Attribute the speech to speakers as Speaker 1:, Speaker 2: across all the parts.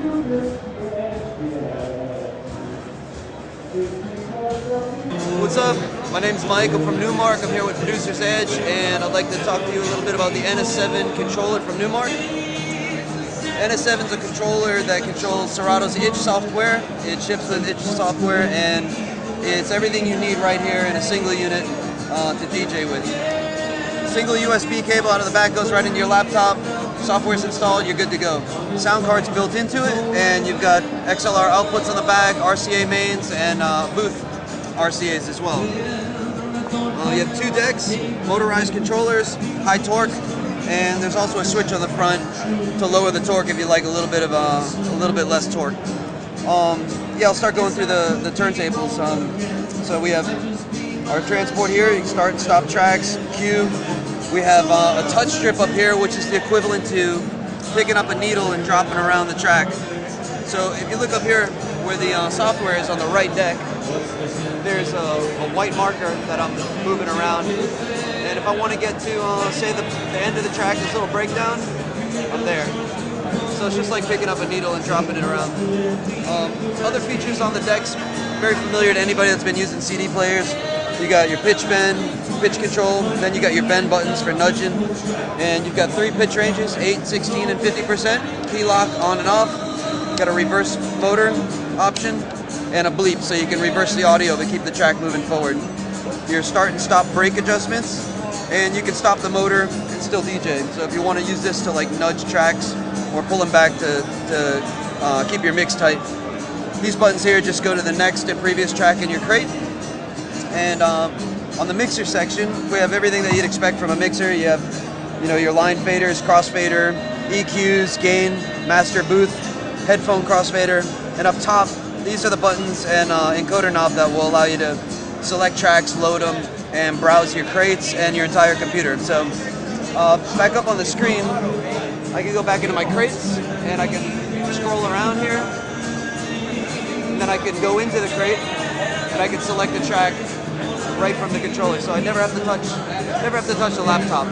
Speaker 1: What's up? My name's Mike. I'm from Numark. I'm here with Producer's Edge, and I'd like to talk to you a little bit about the NS7 controller from Numark. NS7 is a controller that controls Serato's itch software. It ships with itch software, and it's everything you need right here in a single unit to DJ with. Single USB cable out of the back goes right into your laptop. Software's installed, you're good to go. Sound card's built into it, and you've got XLR outputs on the back, RCA mains, and booth RCAs as well. You have 2 decks, motorized controllers, high torque, and there's also a switch on the front to lower the torque if you like a little bit less torque. Yeah, I'll start going through the turntables. So we have our transport here. You can start and stop tracks, cue. We have a touch strip up here, which is the equivalent to picking up a needle and dropping around the track. So if you look up here where the software is on the right deck, there's a white marker that I'm moving around. And if I want to get to, say, the end of the track, this little breakdown, I'm there. So it's just like picking up a needle and dropping it around. Other features on the decks, very familiar to anybody that's been using CD players. You got your pitch bend, pitch control, then you got your bend buttons for nudging, and you've got 3 pitch ranges, 8, 16, and 50%, key lock on and off. Got a reverse motor option, and a bleep, so you can reverse the audio but keep the track moving forward. Your start and stop brake adjustments, and you can stop the motor and still DJ. So if you want to use this to like nudge tracks or pull them back to keep your mix tight. These buttons here just go to the next and previous track in your crate. And on the mixer section, we have everything that you'd expect from a mixer. You have, your line faders, crossfader, EQs, gain, master, booth, headphone crossfader, and up top, these are the buttons and encoder knob that will allow you to select tracks, load them, and browse your crates and your entire computer. So back up on the screen, I can go back into my crates, and I can scroll around here, and then I can go into the crate, and I can select the track right from the controller, so I never have to touch the laptop.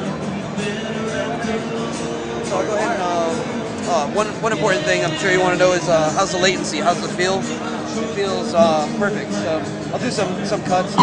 Speaker 1: So I'll go ahead and one important thing I'm sure you want to know is how's the latency, how's the feel? It feels perfect. So I'll do some cuts.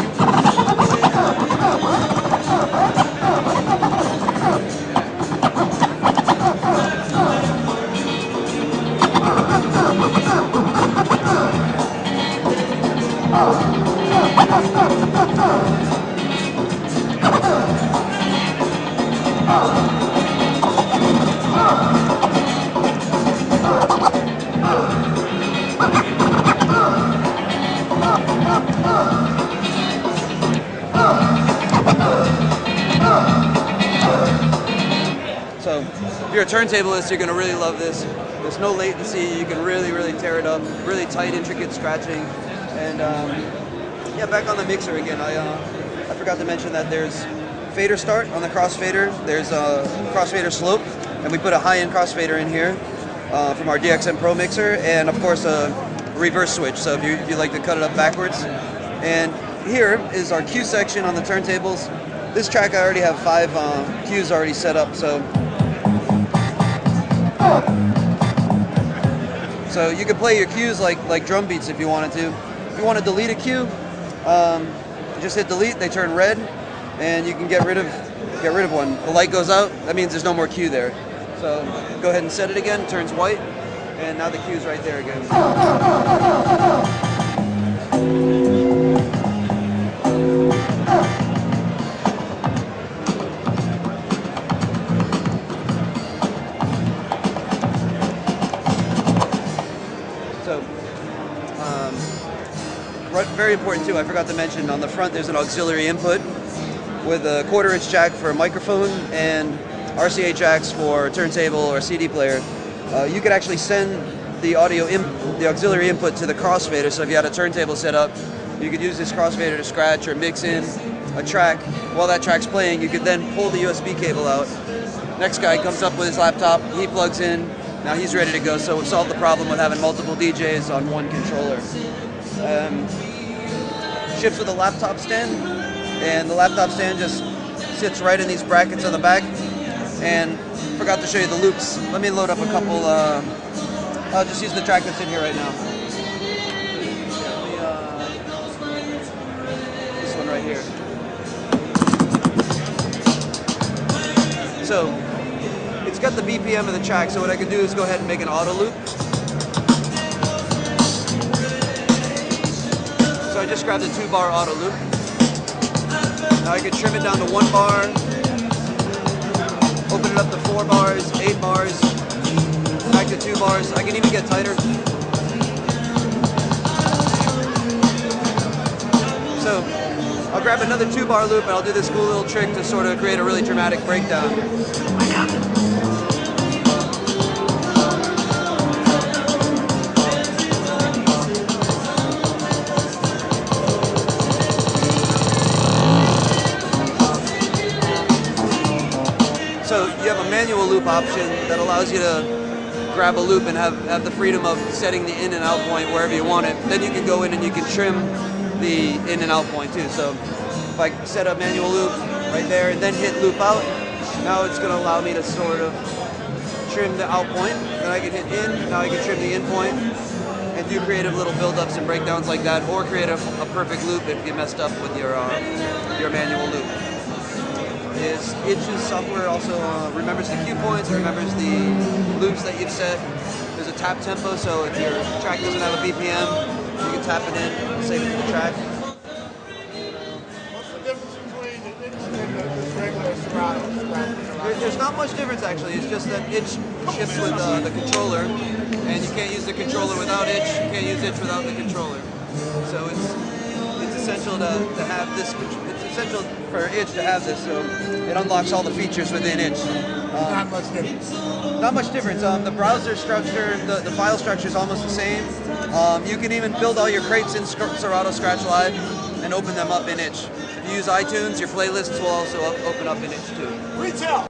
Speaker 1: So if you're a turntablist, you're going to really love this. There's no latency. You can really tear it up. Really tight, intricate scratching. And yeah, back on the mixer again. I forgot to mention that there's fader start on the crossfader. There's a crossfader slope, and we put a high-end crossfader in here from our DXM Pro mixer, and of course a reverse switch. So if you like to cut it up backwards. And here is our cue section on the turntables. This track I already have 5 cues already set up. So you can play your cues like drum beats if you wanted to. If you want to delete a cue, just hit delete. They turn red, and you can get rid of one. The light goes out. That means there's no more cue there. So go ahead and set it again. It turns white, and now the cue's right there again. So, very important too, I forgot to mention, on the front there's an auxiliary input with a 1/4-inch jack for a microphone and RCA jacks for turntable or CD player. You could actually send the auxiliary input to the crossfader, so if you had a turntable set up, you could use this crossfader to scratch or mix in a track. While that track's playing, you could then pull the USB cable out. Next guy comes up with his laptop, he plugs in, now he's ready to go. So we've solved the problem with having multiple DJs on one controller. Ships with a laptop stand, and the laptop stand just sits right in these brackets on the back. And forgot to show you the loops. Let me load up a couple I'll just use the track that's in here right now. This one right here. So it's got the BPM of the track, so what I can do is go ahead and make an auto loop. So I just grabbed the 2-bar auto loop. Now I can trim it down to 1 bar, open it up to 4 bars, 8 bars, back to 2 bars. I can even get tighter. So I'll grab another 2-bar loop and I'll do this cool little trick to sort of create a really dramatic breakdown. So you have a manual loop option that allows you to grab a loop and have the freedom of setting the in and out point wherever you want it. Then you can go in and you can trim the in and out point too. So if I set a manual loop right there and then hit loop out, now it's going to allow me to sort of trim the out point. Then I can hit in, now I can trim the in point and do creative little build-ups and breakdowns like that, or create a perfect loop if you messed up with your manual loop. Itch's software also remembers the cue points, remembers the loops that you've set. There's a tap tempo, so if your track doesn't have a BPM, you can tap it in, save it to the track.
Speaker 2: What's the difference between the itch and the regular Serato?
Speaker 1: There's not much difference actually, it's just that itch shifts with the controller, and you can't use the controller without itch, you can't use itch without the controller. So it's essential to have this. It's essential for itch to have this, so it unlocks all the features within itch.
Speaker 2: Not much difference.
Speaker 1: Not much difference. The browser structure, the file structure is almost the same. You can even build all your crates in Serato Scratch Live and open them up in itch. If you use iTunes, your playlists will also open up in itch too.
Speaker 2: Retail.